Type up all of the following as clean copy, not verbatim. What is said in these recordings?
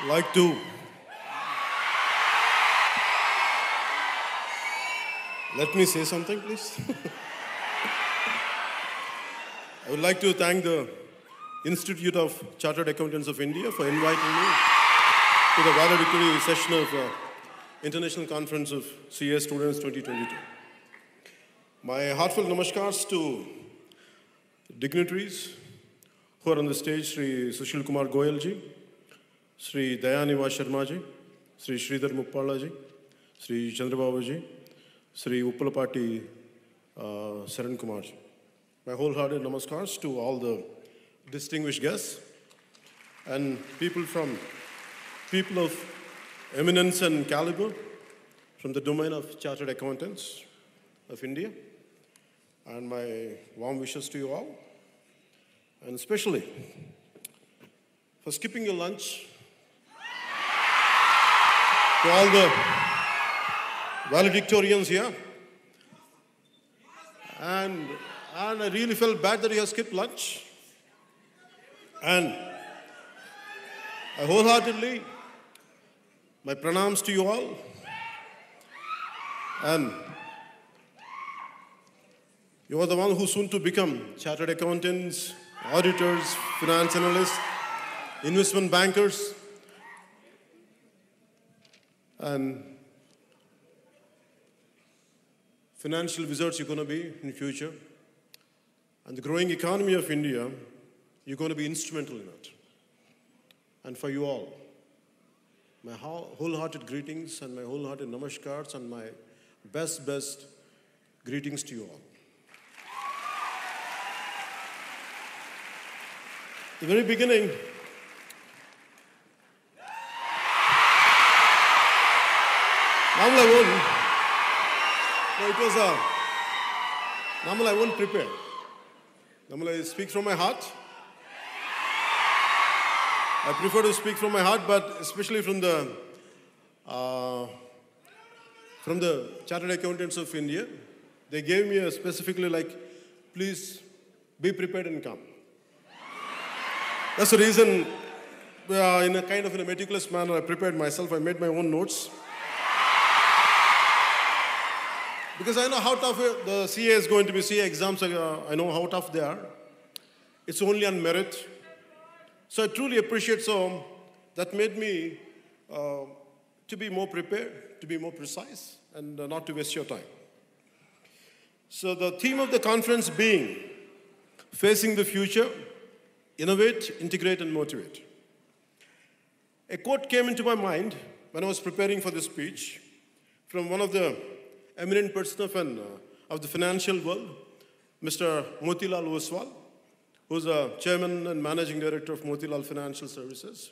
like to let me say something, please. I would like to thank the Institute of Chartered Accountants of India for inviting me to the valedictory session of International Conference of CA Students 2022. My heartfelt namaskars to dignitaries who are on the stage: Sri Sushil Kumar Goyal ji, Sri Dayaniva Sharma ji, Sri Sridhar Muppala ji, Sri Chandrababu ji, Sri Uppalapati Saran Kumar ji. My wholehearted namaskars to all the distinguished guests and people of eminence and caliber from the domain of Chartered Accountants of India. And my warm wishes to you all, and especially for skipping your lunch, to all the valedictorians here. And I really felt bad that you have skipped lunch. And I wholeheartedly, my pranams to you all. And you are the one who soon to become chartered accountants, auditors, finance analysts, investment bankers, and financial wizards you're going to be in the future. And the growing economy of India, you're going to be instrumental in it. And for you all, my wholehearted greetings and my wholehearted namaskars and my best greetings to you all. The very beginning, normally I won't prepare. Normally I speak from my heart. I prefer to speak from my heart, but especially from the Chartered Accountants of India, they gave me specifically like, please be prepared and come. That's the reason, in a kind of in a meticulous manner, I prepared myself. I made my own notes. Because I know how tough the CA is going to be. CA exams, I know how tough they are. It's only on merit. So I truly appreciate that made me to be more prepared, to be more precise, and not to waste your time. So the theme of the conference being facing the future, innovate, integrate, and motivate. A quote came into my mind when I was preparing for this speech from one of the eminent persons of the financial world, Mr. Motilal Oswal, who's a chairman and managing director of Motilal Financial Services.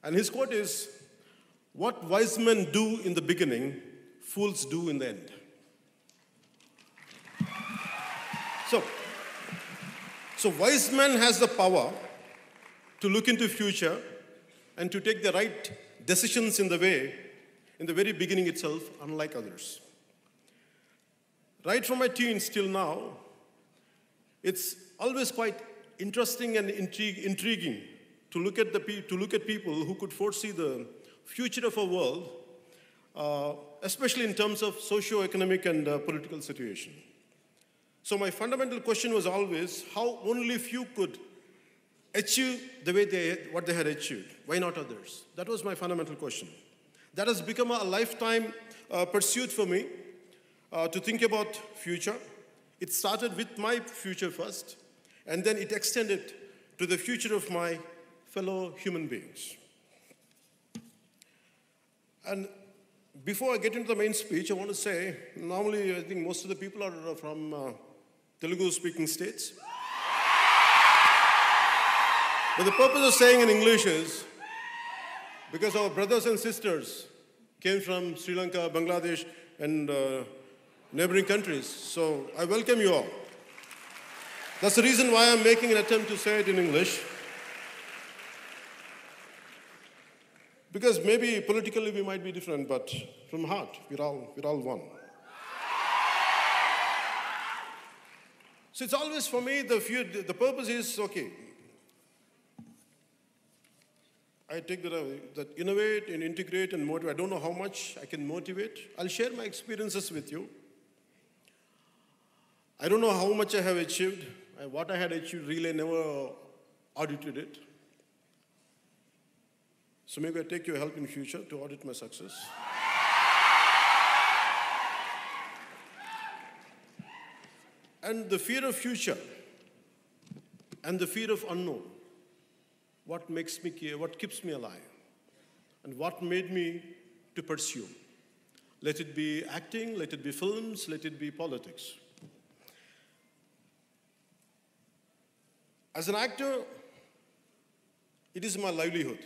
And his quote is, "What wise men do in the beginning, fools do in the end." So wise man has the power to look into future and to take the right decisions in the very beginning itself, unlike others. Right from my teens till now, it's always quite interesting and intriguing to look at people who could foresee the future of our world, especially in terms of socio-economic and political situation. So my fundamental question was always how only few could achieve what they had achieved. Why not others? That was my fundamental question. That has become a lifetime pursuit for me to think about future. It started with my future first, and then it extended to the future of my fellow human beings. And before I get into the main speech, I want to say, normally I think most of the people are from Telugu-speaking states. But the purpose of saying in English is because our brothers and sisters came from Sri Lanka, Bangladesh, and neighboring countries. So I welcome you all. That's the reason why I'm making an attempt to say it in English. Because maybe politically we might be different, but from heart, we're all one. So it's always for me, the purpose is, okay, I take that innovate and integrate and motivate. I don't know how much I can motivate. I'll share my experiences with you. I don't know how much I have achieved. What I had achieved, really, I never audited it. So maybe I take your help in future to audit my success. And the fear of future and the fear of unknown, what makes me care, what keeps me alive, and what made me to pursue. Let it be acting, let it be films, let it be politics. As an actor, it is my livelihood.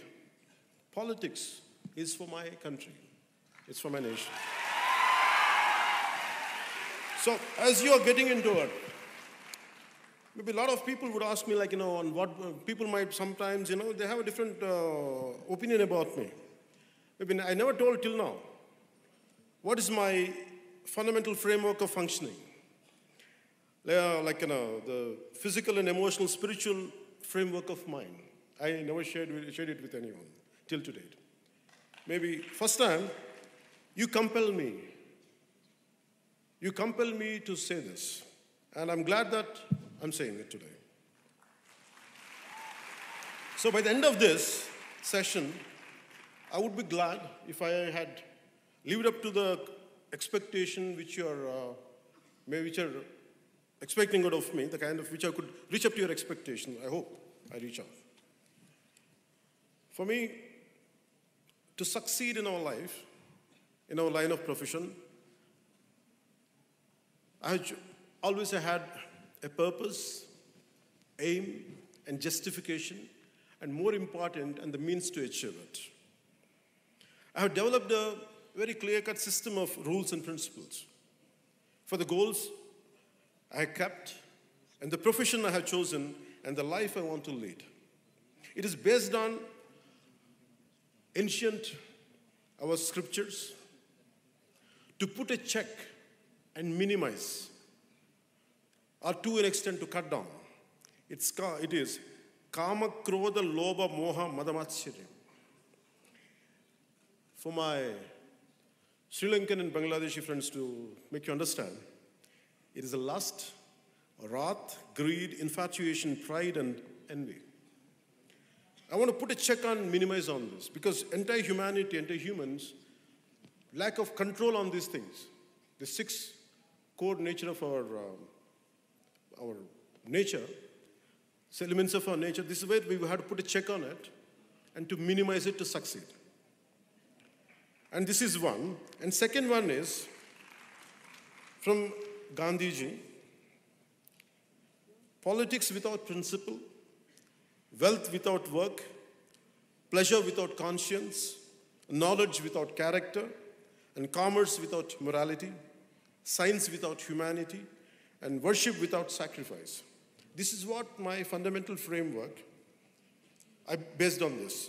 Politics is for my country. It's for my nation. So as you are getting into it, maybe a lot of people would ask me, like, on what people might sometimes, they have a different opinion about me. Maybe I never told till now. What is my fundamental framework of functioning? The physical and emotional, spiritual framework of mine. I never shared it with anyone till today. Maybe first time, you compel me. You compel me to say this. And I'm glad that I'm saying it today. So by the end of this session, I would be glad if I had lived up to the expectation which you're expecting out of me, the kind of which I could reach up to your expectation. I hope I reach out. For me, to succeed in our life, in our line of profession, I always had a purpose, aim, and justification, and more important, and the means to achieve it. I have developed a very clear-cut system of rules and principles for the goals I have kept, and the profession I have chosen, and the life I want to lead. It is based on our scriptures, to put a check and minimize, or to an extent to cut down. It is Kama, Krodha, Lobha, Moha, Madamatsyaram. For my Sri Lankan and Bangladeshi friends to make you understand, it is a lust, wrath, greed, infatuation, pride, and envy. I want to put a check on, minimize on this, because entire humanity, entire humans, lack of control on these things. The 6 core nature of our nature, elements of our nature, this is where we have to put a check on it and to minimize it to succeed. And this is one. And second one is from Gandhiji: politics without principle, wealth without work, pleasure without conscience, knowledge without character, and commerce without morality, science without humanity, and worship without sacrifice. This is what my fundamental framework, I based on this.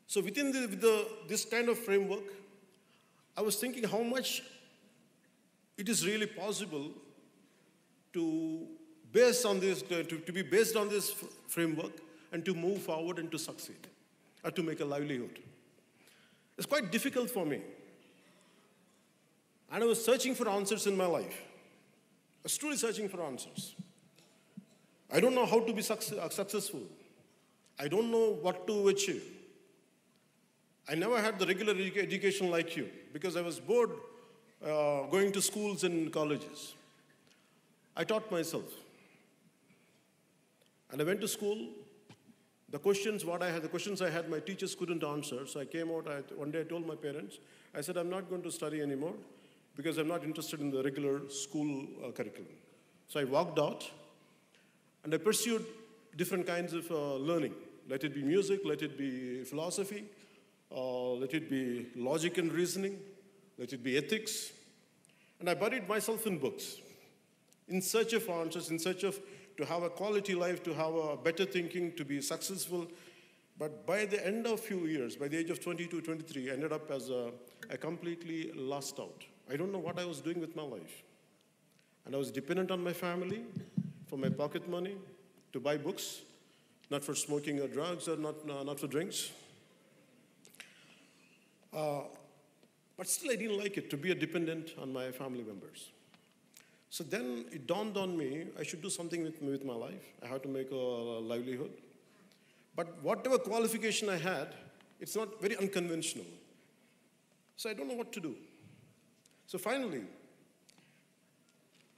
So within this kind of framework, I was thinking how much it is really possible to based on this, to be based on this framework and to move forward and to succeed, or to make a livelihood. It's quite difficult for me. And I was searching for answers in my life. I was truly searching for answers. I don't know how to be successful. I don't know what to achieve. I never had the regular education like you, because I was bored going to schools and colleges. I taught myself. And I went to school. The questions I had, my teachers couldn't answer. So I came out, one day I told my parents, I said, I'm not going to study anymore because I'm not interested in the regular school curriculum. So I walked out and I pursued different kinds of learning. Let it be music, let it be philosophy, let it be logic and reasoning, let it be ethics. And I buried myself in books, in search of answers, in search of to have a quality life, to have a better thinking, to be successful. But by the end of few years, by the age of 22, 23, I ended up as a completely lost out. I don't know what I was doing with my life. And I was dependent on my family for my pocket money to buy books. not for smoking or drugs, or not for drinks. But still, I didn't like it to be a dependent on my family members. So then it dawned on me, I should do something with my life. I have to make a livelihood. But whatever qualification I had, it's not very unconventional. So I don't know what to do. So finally,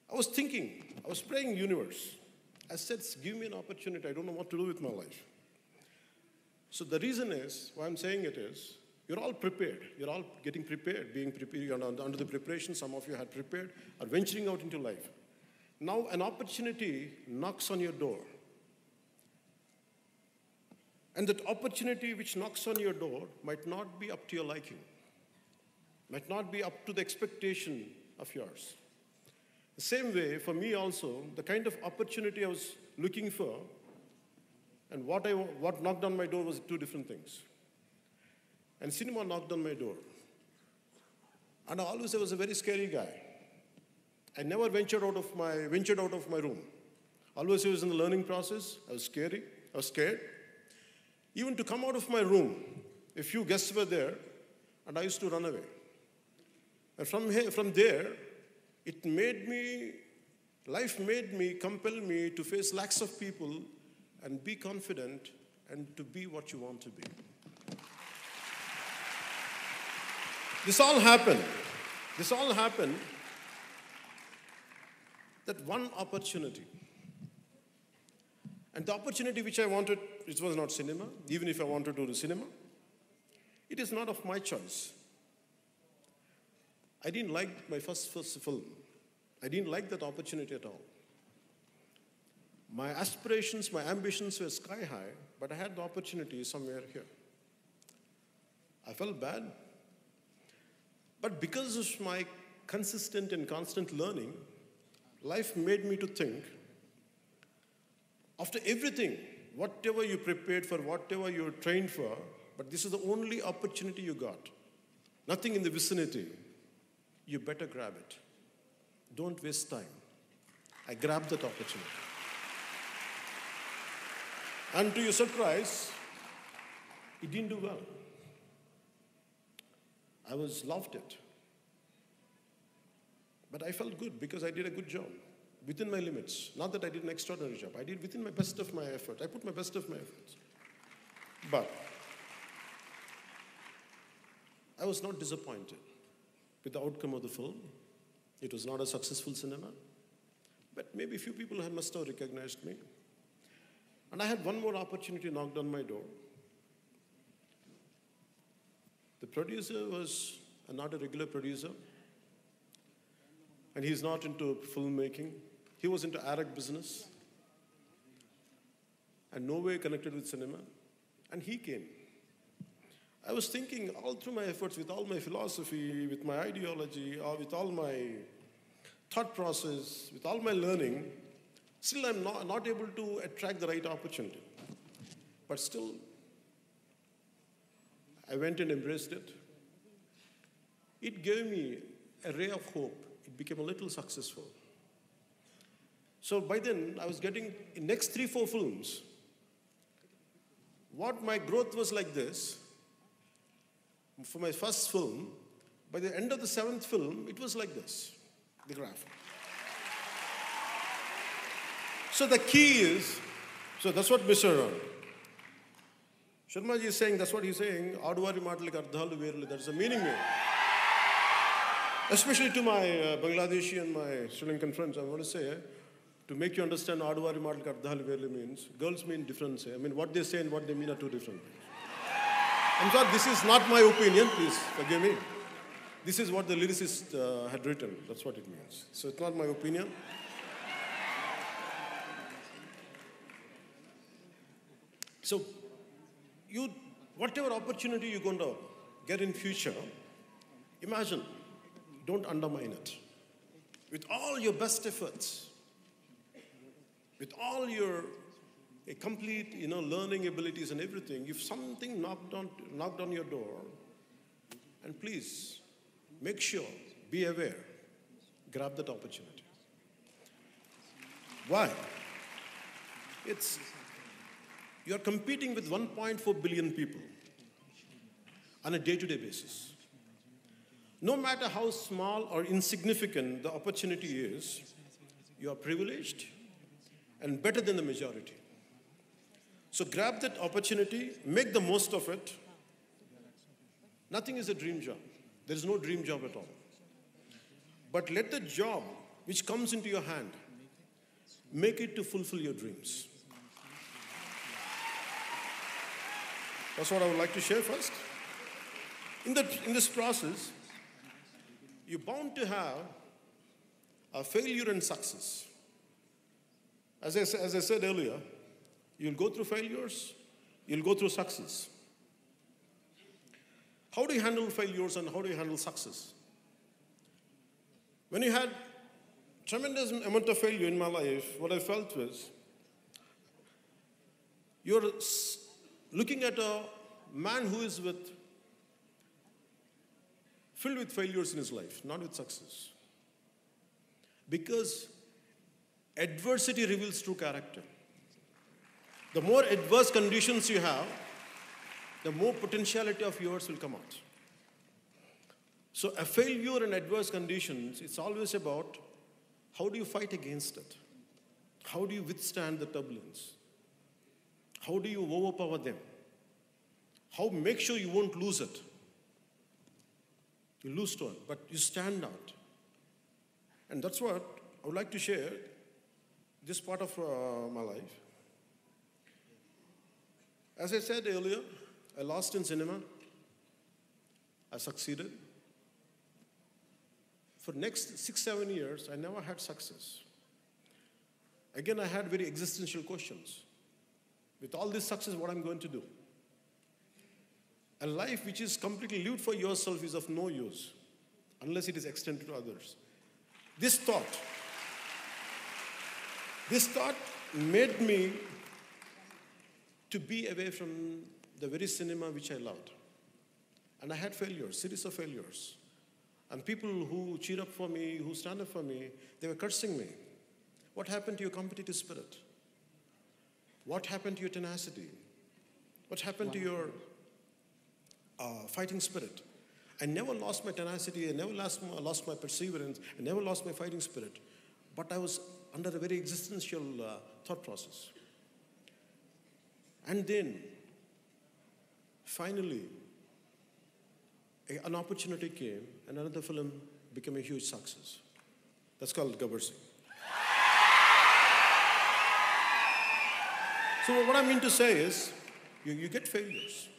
I was thinking, I was praying universe. I said, give me an opportunity. I don't know what to do with my life. So the reason is, why I'm saying it is, you're all prepared. You're all getting prepared, being prepared, under the preparation. Some of you had prepared, are venturing out into life. Now an opportunity knocks on your door. And that opportunity which knocks on your door might not be up to your liking, might not be up to the expectation of yours. The same way, for me also, the kind of opportunity I was looking for and what knocked on my door was two different things. And cinema knocked on my door. And I was a very scary guy. I never ventured out of my room. Always I was in the learning process. I was scared. Even to come out of my room, a few guests were there, and I used to run away. And from there, life made me, compel me to face lakhs of people and be confident and to be what you want to be. This all happened. That one opportunity. And the opportunity which I wanted, it was not cinema, even if I wanted to do cinema. It is not of my choice. I didn't like my first film. I didn't like that opportunity at all. My aspirations, my ambitions were sky high, but I had the opportunity somewhere here. I felt bad. But because of my consistent and constant learning, life made me to think, after everything, whatever you prepared for, whatever you trained for, but this is the only opportunity you got. Nothing in the vicinity. You better grab it. Don't waste time. I grabbed that opportunity. And to your surprise, it didn't do well. I loved it. But I felt good because I did a good job within my limits. Not that I did an extraordinary job. I did within my best of my effort. I put my best of my efforts. But I was not disappointed with the outcome of the film. It was not a successful cinema. But maybe a few people must have recognized me. And I had one more opportunity knocked on my door. The producer was not a regular producer. And he's not into filmmaking. He was into Arab business. And no way connected with cinema. And he came. I was thinking all through my efforts, with all my philosophy, with my ideology, or with all my thought process, with all my learning, still I'm not able to attract the right opportunity. But still, I went and embraced it. It gave me a ray of hope. It became a little successful. So by then, I was getting, in next 3-4 films, what my growth was like this. For my first film, by the end of the 7th film, it was like this, the graph. So the key is, so that's what Mr. Sharma ji is saying, that's what he's saying, Aduvari Matlika Ardhalu Verlu, that's the meaning here. Especially to my Bangladeshi and my Sri Lankan friends, I want to say, to make you understand Aduvari Matlika Ardhalu Verlu means, girls mean different. I mean, what they say and what they mean are two different things. I'm sorry, this is not my opinion, please forgive me. This is what the lyricist had written, that's what it means. So it's not my opinion. So, whatever opportunity you're going to get in future, imagine, don't undermine it. With all your best efforts, with all your complete, learning abilities and everything, if something knocked on your door, and please, make sure, be aware, grab that opportunity. Why? You are competing with 1.4 billion people on a day-to-day basis. No matter how small or insignificant the opportunity is, you are privileged and better than the majority. So grab that opportunity, make the most of it. Nothing is a dream job. There is no dream job at all. But let the job which comes into your hand, make it to fulfill your dreams. That's what I would like to share first. In this process, you're bound to have a failure and success. As I said earlier, you'll go through failures, you'll go through success. How do you handle failures and how do you handle success? When you had tremendous amount of failure in my life, what I felt was, you're looking at a man who is filled with failures in his life, not with success. Because adversity reveals true character. The more adverse conditions you have, the more potentiality of yours will come out. So a failure in adverse conditions, it's always about how do you fight against it? How do you withstand the turbulence? How do you overpower them? How make sure you won't lose it? You lose to it, but you stand out. And that's what I would like to share, this part of my life. As I said earlier, I lost in cinema. I succeeded. For next 6-7 years, I never had success. Again, I had very existential questions. With all this success, what I'm going to do? A life which is completely lived for yourself is of no use unless it is extended to others. This thought made me to be away from the very cinema which I loved. And I had failures, series of failures. And people who cheer up for me, who stand up for me, they were cursing me. What happened to your competitive spirit? What happened to your tenacity? What happened to your fighting spirit? I never lost my tenacity, I never lost my perseverance, I never lost my fighting spirit. But I was under a very existential thought process. And then, finally, an opportunity came and another film became a huge success. That's called Gabbar Singh. So what I mean to say is, you get failures.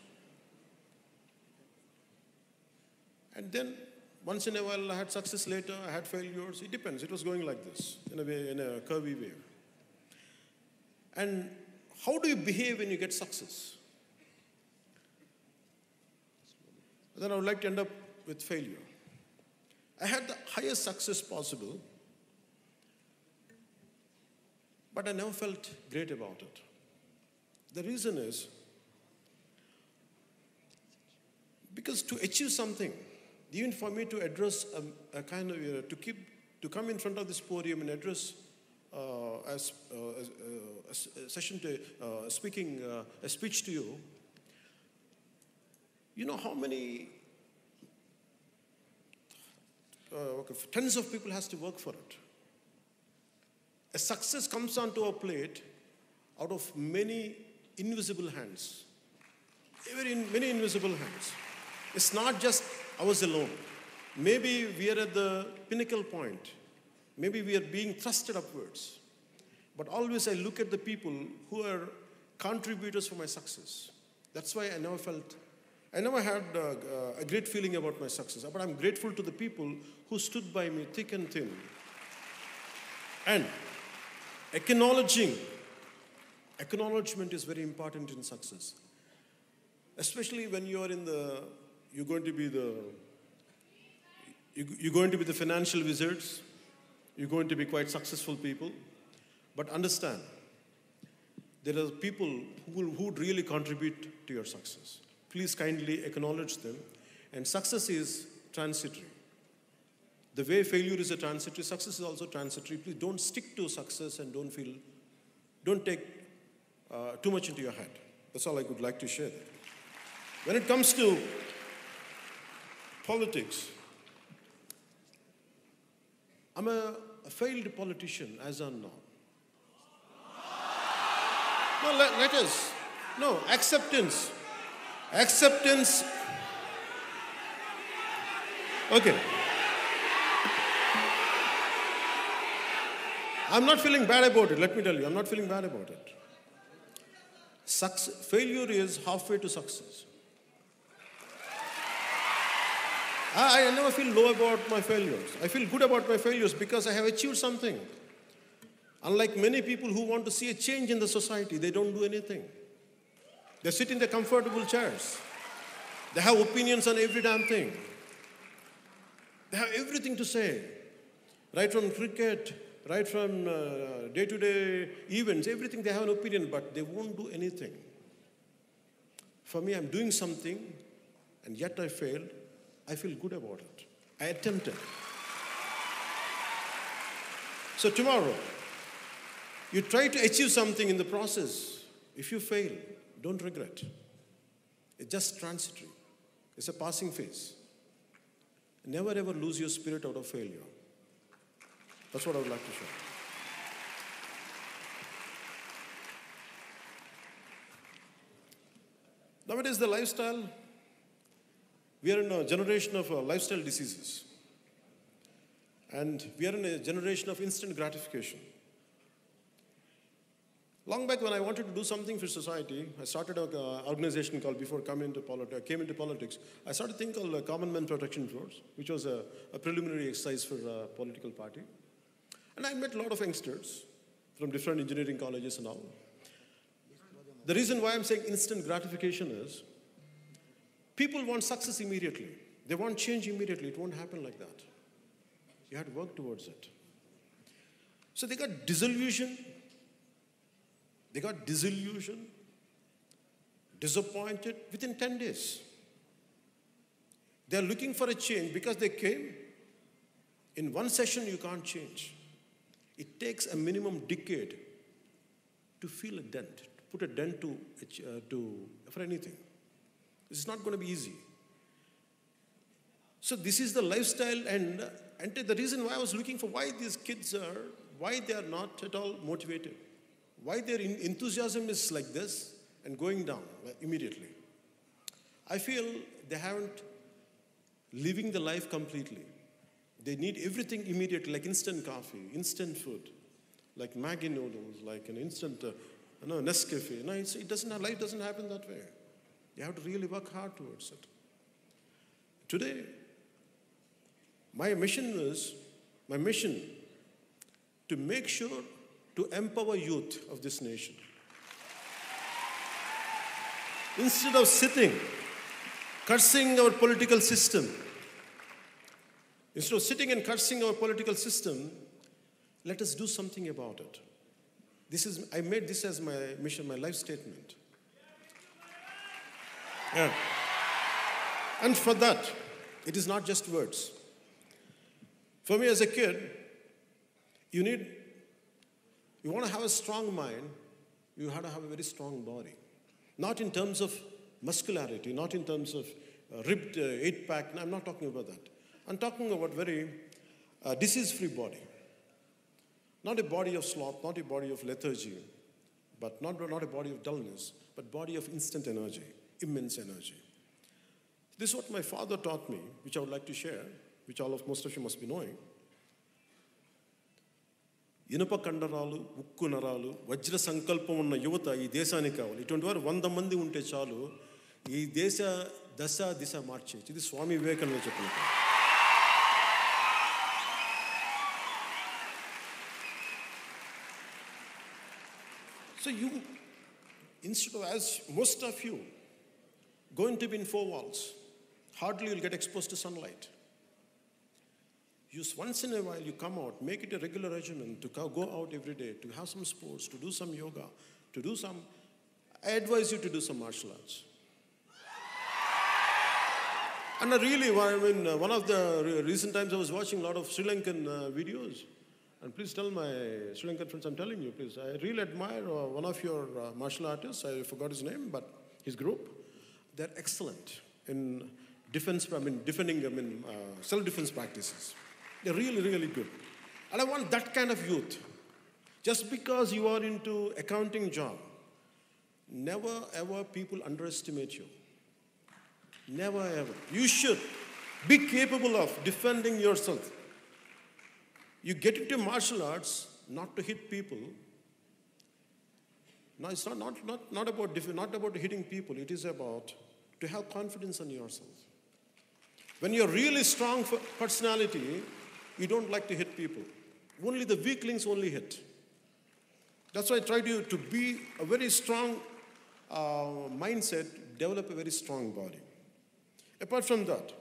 And then, once in a while, I had success later, I had failures. It depends. It was going like this, in a way, in a curvy way. And how do you behave when you get success? Then I would like to end up with failure. I had the highest success possible, but I never felt great about it. The reason is, because to achieve something, even for me to address a kind of, to come in front of this podium and address a speech to you, you know how many tens of people has to work for it. A success comes onto our plate out of many invisible hands. Many invisible hands. It's not just ours alone. Maybe we are at the pinnacle point. Maybe we are being thrusted upwards. But always I look at the people who are contributors for my success. That's why I never had a great feeling about my success. But I'm grateful to the people who stood by me thick and thin. And acknowledgement is very important in success. Especially when you're going to be the financial wizards. You're going to be quite successful people. But understand, there are people who would really contribute to your success. Please kindly acknowledge them. And success is transitory. The way failure is a transitory, success is also transitory. Please don't stick to success and don't take too much into your head. That's all I would like to share. When it comes to politics, I'm a failed politician as of now. No, let us. No, acceptance. Acceptance. Okay. I'm not feeling bad about it, let me tell you. I'm not feeling bad about it. Failure is halfway to success. I never feel low about my failures. I feel good about my failures because I have achieved something. Unlike many people who want to see a change in the society, they don't do anything. They sit in their comfortable chairs. They have opinions on every damn thing. They have everything to say. Right from cricket, right from day-to-day events, everything they have an opinion, but they won't do anything. For me, I'm doing something, and yet I failed. I feel good about it. I attempted. So tomorrow, you try to achieve something in the process. If you fail, don't regret. It's just transitory. It's a passing phase. Never ever lose your spirit out of failure. That's what I would like to share. Nowadays, the lifestyle, we are in a generation of lifestyle diseases. And we are in a generation of instant gratification. Long back when I wanted to do something for society, I started an organization called, before I came into politics, I started a thing called Common Man Protection Force, which was a preliminary exercise for a political party. And I met a lot of youngsters from different engineering colleges and all. The reason why I'm saying instant gratification is, people want success immediately. They want change immediately. It won't happen like that. You have to work towards it. So they got disillusion. They got disillusioned, disappointed within 10 days. They're looking for a change because they came. In one session, you can't change. It takes a minimum decade to feel a dent, to put a dent for anything. It's not going to be easy. So this is the lifestyle, and the reason why I was looking for why these kids why they are not at all motivated. Why their enthusiasm is like this and going down immediately. I feel they haven't living the life completely. They need everything immediately, like instant coffee, instant food, like Maggi noodles, like an instant Nescafe. No, life doesn't happen that way. You have to really work hard towards it. Today, my mission to make sure to empower youth of this nation. Instead of sitting, cursing our political system, let us do something about it. I made this as my mission, my life statement. Yeah. And for that, it is not just words. For me as a kid, you want to have a strong mind, you have to have a very strong body. Not in terms of muscularity, not in terms of ripped 8-pack. No, I'm not talking about that. I'm talking about very disease-free body. Not a body of sloth, not a body of lethargy, but not a body of dullness, but body of instant energy, immense energy. This is what my father taught me, which I would like to share, which most of you must be knowing. ఇనుప కండరాలు, ఉక్కు నరాలు, వజ్ర సంకల్పం ఉన్న యువత ఈ దేశానికి కావాలి. ఇటువంటి వారు 100 మంది ఉంటే చాలు, ఈ దేశ దిశ మార్చేయచ్చు. ఇది స్వామి వివేకానంద చెప్పినట్టు. So instead of, as most of you, going to be in 4 walls, hardly you'll get exposed to sunlight. Once in a while you come out, make it a regular regimen to go out every day, to have some sports, to do some yoga, I advise you to do some martial arts. And one of the recent times I was watching a lot of Sri Lankan videos. And please tell my Sri Lankan friends, I'm telling you, please, I really admire one of your martial artists. I forgot his name, but his group, they're excellent in defending self-defense practices. They're really, really good. And I want that kind of youth. Just because you are into accounting job, never ever people underestimate you. Never ever. You should be capable of defending yourself. You get into martial arts not to hit people. No, it's not about hitting people. It is about to have confidence in yourself. When you're really strong for personality, you don't like to hit people. Only the weaklings only hit. That's why I try to be a very strong mindset, develop a very strong body. Apart from that,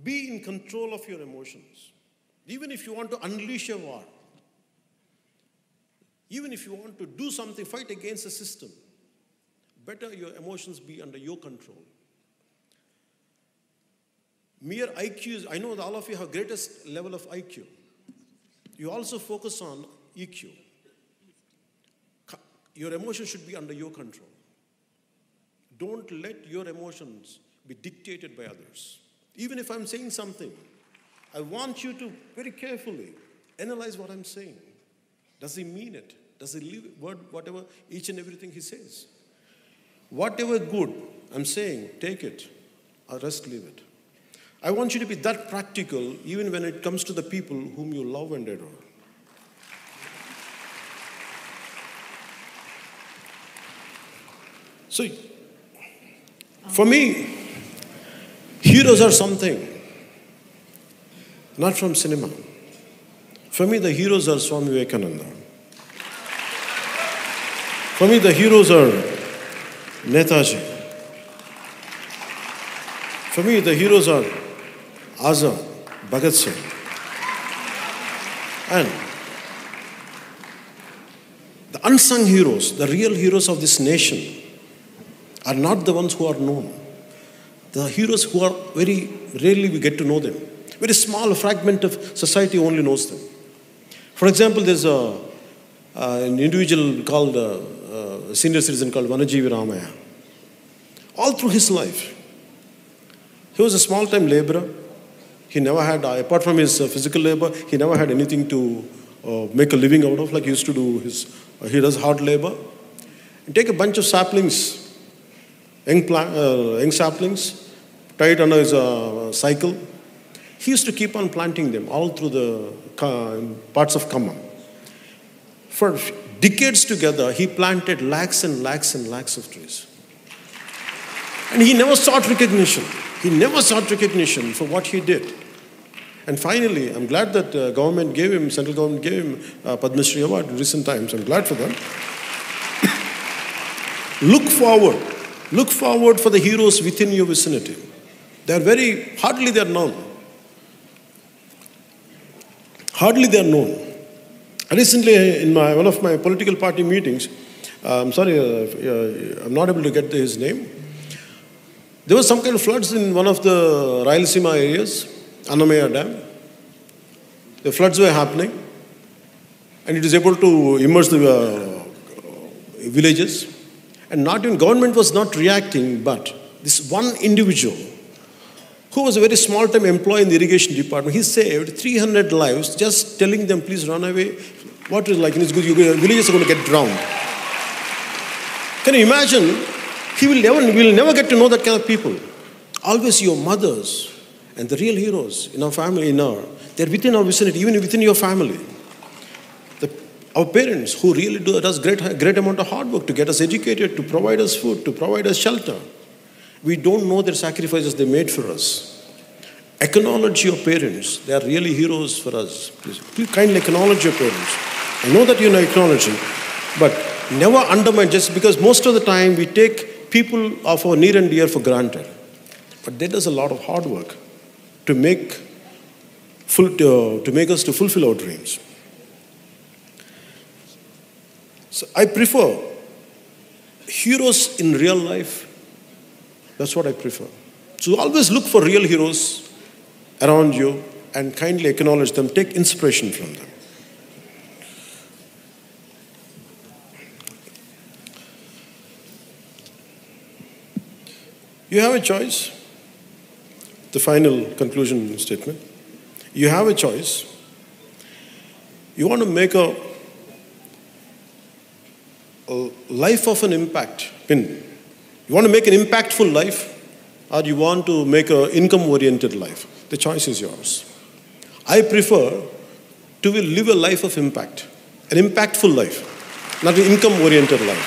be in control of your emotions. Even if you want to unleash a war, even if you want to do something, fight against the system, better your emotions be under your control. Mere IQ, I know that all of you have greatest level of IQ. You also focus on EQ. Your emotions should be under your control. Don't let your emotions be dictated by others. Even if I'm saying something, I want you to very carefully analyze what I'm saying. Does he mean it? Does he live whatever, each and everything he says? Whatever good I'm saying, take it, or rest leave it. I want you to be that practical even when it comes to the people whom you love and adore. So, for me, heroes are something, not from cinema. For me, the heroes are Swami Vivekananda. For me, the heroes are Netaji. For me, the heroes are Azad, Bhagat Singh. And the unsung heroes, the real heroes of this nation, are not the ones who are known. The heroes who are very rarely we get to know them. Very small fragment of society only knows them. For example, there's an individual called, a senior citizen called Vanajeevi Ramaya. All through his life, he was a small-time laborer. He never had, apart from his physical labor, he never had anything to make a living out of, like he used to do he does hard labor. And take a bunch of saplings, young saplings, tie it under his cycle. He used to keep on planting them all through the parts of Khammam. For decades together, he planted lakhs and lakhs and lakhs of trees. And he never sought recognition. He never sought recognition for what he did. And finally, I'm glad that central government gave him Padma Shri Award in recent times. I'm glad for that. Look forward. Look forward for the heroes within your vicinity. Hardly they're known. Hardly they're known. Recently, in one of my political party meetings, I'm sorry, I'm not able to get his name. There was some kind of floods in one of the Rayalaseema areas, Annamaya Dam. The floods were happening, and it is able to immerse the villages. And not even government was not reacting, but this one individual who was a very small-time employee in the irrigation department, he saved 300 lives just telling them, please run away. What is like, your villages are going to get drowned. Can you imagine? We'll never get to know that kind of people. Always your mothers and the real heroes in our family, they're within our vicinity, even within your family. Our parents who really does great amount of hard work to get us educated, to provide us food, to provide us shelter. We don't know their sacrifices they made for us. Acknowledge your parents. They are really heroes for us. Please kindly acknowledge your parents. I know that you know acknowledging, but never undermine just because most of the time we take people of our near and dear for granted. But there is a lot of hard work to make us to fulfill our dreams. So I prefer heroes in real life. That's what I prefer. So always look for real heroes around you. and kindly acknowledge them. Take inspiration from them. You have a choice. The final conclusion statement. You have a choice. You want to make a life of an impact. You want to make an impactful life, or you want to make an income-oriented life. The choice is yours. I prefer to live a life of impact, an impactful life, not an income-oriented life.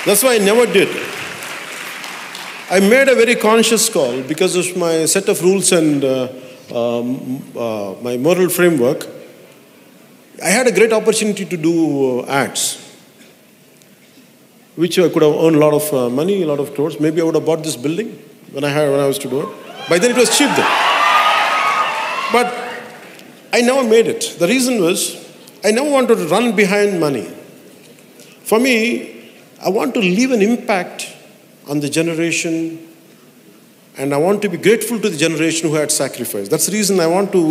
That's why I never did. I made a very conscious call because of my set of rules and my moral framework. I had a great opportunity to do ads, which I could have earned a lot of money, a lot of crores. Maybe I would have bought this building when I was to do it. By then it was cheap then. But I never made it. The reason was I never wanted to run behind money. For me, I want to leave an impact on the generation, and I want to be grateful to the generation who had sacrificed. That's the reason I want to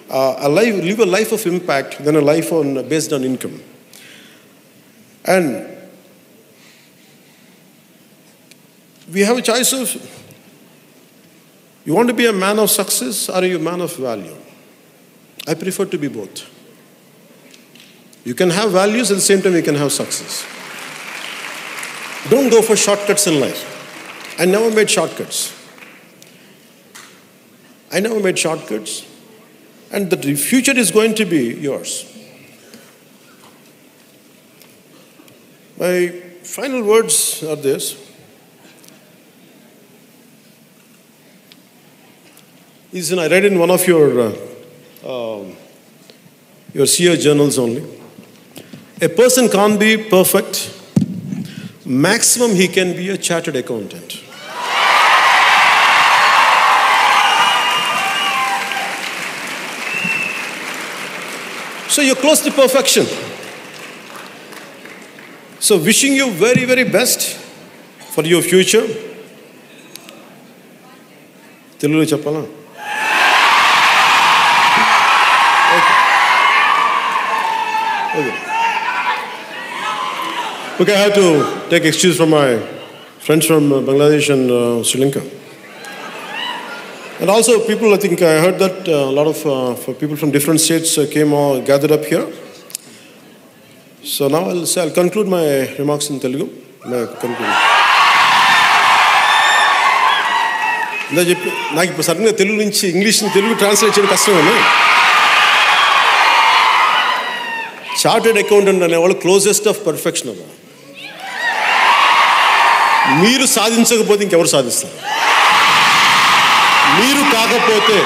live a life of impact than a life based on income. And we have a choice of, you want to be a man of success or are you a man of value? I prefer to be both. You can have values, at the same time you can have success. Don't go for shortcuts in life. I never made shortcuts. And the future is going to be yours. My final words are this. I read in one of your SEER journals only. A person can't be perfect. Maximum he can be a chartered accountant. So you're close to perfection. So wishing you very, very best for your future. Telugu cheppala? Okay, I have to take excuse from my friends from Bangladesh and Sri Lanka. And also people, I think I heard that a lot of people from different states came all gathered up here. So now I'll conclude my remarks in Telugu. నాకు ఇప్పుడు సడన్గా తెలుగు నుంచి English Telugu translate చేయడం కష్టమేనా? Chartered accountant అనేవాళ్ళు closest of perfection అవ్వ. మీరు సాధించకపోతే ఇంకెవరు సాధిస్తారు? మీరు కాకపోతే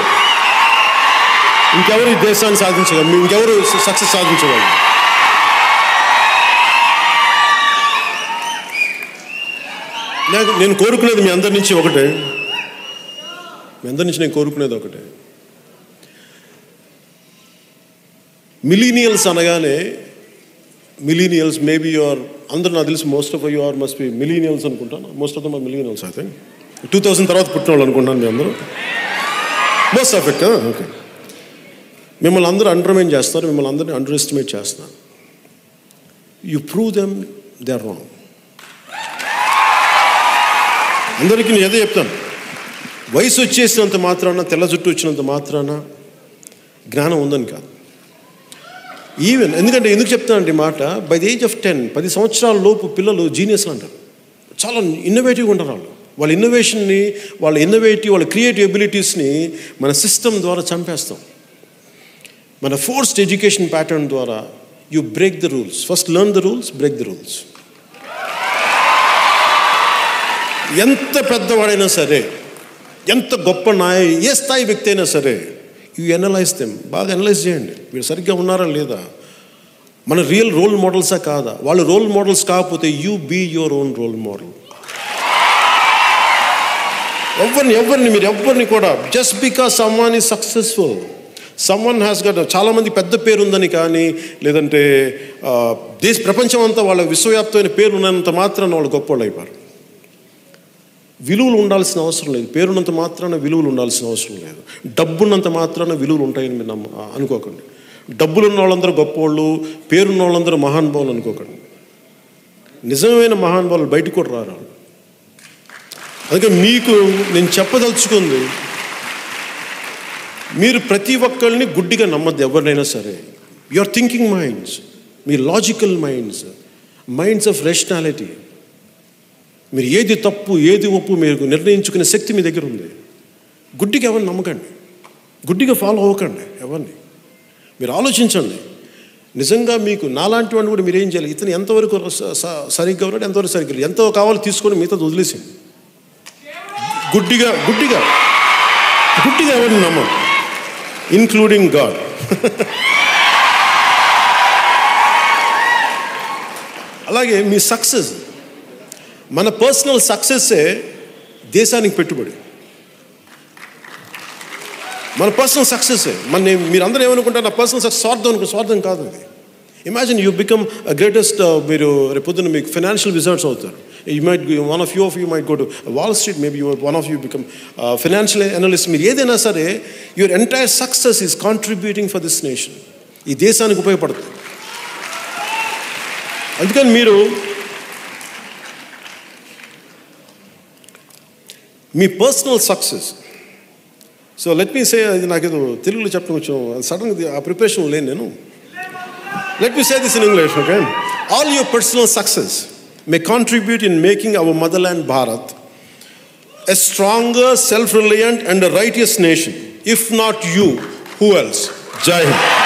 ఇంకెవరు ఈ దేశాన్ని సాధించగలరు? ఇంకెవరు సక్సెస్ సాధించగలరు? నేను కోరుకునేది మీ అందరి నుంచి ఒకటే. మిలీనియల్స్ అనగానే మిలీనియల్స్ మేబీ యువర్ అందరూ నాకు తెలిసి most of you are must be millennials అనుకుంటాను. Most of them are millennials. I think 2000 తర్వాత పుట్టిన వాళ్ళు అనుకుంటాను మీ అందరూ. Most of it. ఓకే. మిమ్మల్ని అందరూ అండర్మైన్ చేస్తారు, మిమ్మల్ని అందరినీ అండర్ ఎస్టిమేట్ చేస్తున్నారు. You prove them they are wrong. అందరికీ నేను ఏదో చెప్తాను, వయసు వచ్చేసినంత మాత్రాన, తెల్ల జుట్టు వచ్చినంత మాత్రాన జ్ఞానం ఉందని కాదు. ఎందుకు చెప్తానంటే మాట, బై ది ఏజ్ ఆఫ్ 10 సంవత్సరాల లోపు పిల్లలు జీనియస్లు అంటారు. చాలా ఇన్నోవేటివ్గా ఉంటారు వాళ్ళ ఇన్నోవేషన్ని, వాళ్ళ క్రియేటివ్ ఎబిలిటీస్ని మన సిస్టమ్ ద్వారా చంపేస్తాం. మన ఫోర్స్డ్ ఎడ్యుకేషన్ ప్యాటర్న్ ద్వారా you break the rules. First learn the rules, break the rules. ఎంత పెద్దవాడైనా సరే, ఎంత గొప్ప ఏ స్థాయి వ్యక్తి అయినా సరే, యూ ఎనలైజ్ దెమ్. బాగా ఎనలైజ్ చేయండి, వీళ్ళు సరిగ్గా ఉన్నారా లేదా, మన రియల్ రోల్ మోడల్సా కాదా. వాళ్ళు రోల్ మోడల్స్ కాకపోతే you be your own role model. మీరు ఎవరిని కూడా just because someone is successful, someone has got, చాలామంది పెద్ద పేరు ఉందని కానీ, లేదంటే ప్రపంచం అంతా వాళ్ళ విశ్వవ్యాప్తమైన పేరు ఉన్నంత మాత్రాన వాళ్ళు గొప్ప వాళ్ళు అయిపోయారు. విలువలు ఉండాల్సిన అవసరం లేదు. పేరున్నంత మాత్రాన విలువలు ఉండాల్సిన అవసరం లేదు. డబ్బున్నంత మాత్రాన విలువలు ఉంటాయని మీరు అనుకోకండి. డబ్బులు ఉన్న వాళ్ళందరూ గొప్పవాళ్ళు, పేరున్న వాళ్ళందరూ మహానుభావులు అనుకోకండి. నిజమైన మహానుభావులు బయటకు కూడా రారు. అందుకే మీకు నేను చెప్పదలుచుకుంది, మీరు ప్రతి ఒక్కరిని గుడ్డిగా నమ్మద్దు. ఎవరినైనా సరే, your thinking minds, me logical minds of rationality, మీరు ఏది తప్పు ఏది ఒప్పు మీరు నిర్ణయించుకునే శక్తి మీ దగ్గర ఉంది. గుడ్డిగా ఎవరిని నమ్మకండి, గుడ్డిగా ఫాలో అవ్వకండి ఎవరిని. మీరు ఆలోచించండి. నిజంగా మీకు నాలాంటి వాడిని కూడా మీరు ఏం చేయాలి, ఇతను ఎంతవరకు సరిగ్గా ఉన్నాడు, ఎంతవరకు సరిగ్గా లేదు, ఎంతో కావాలో తీసుకొని మిగతా వదిలేసింది. గుడ్డిగా ఎవరిని నమ్మం, ఇంక్లూడింగ్ గాడ్. అలాగే మీ సక్సెస్, మన పర్సనల్ సక్సెస్సే దేశానికి పెట్టుబడి. మన పర్సనల్ సక్సెస్సే మీరందరూ ఏమనుకుంటారు, నా పర్సనల్ సక్సెస్ స్వార్థం కాదు అది. ఇమాజిన్ యూ బికమ్ గ్రేటెస్ట్, మీరు రేపొద్దున మీకు ఫైనాన్షియల్ విజార్డ్స్ అవుతారు. one of you might go to Wall Street, maybe one of you become financial analyst. మీరు ఏదైనా సరే, your entire success is contributing for this nation. ఈ దేశానికి ఉపయోగపడుతుంది. అందుకని మీరు మీ personal success, so let me say, నాకేదో తెలుగులో చెప్పడం కొంచెం సడన్గా ఆ ప్రిపరేషన్ లేను నేను. Let me say this in English, okay? All your personal success may contribute in making our motherland Bharat a stronger, self-reliant and a righteous nation. If not you, who else? Jai Hind.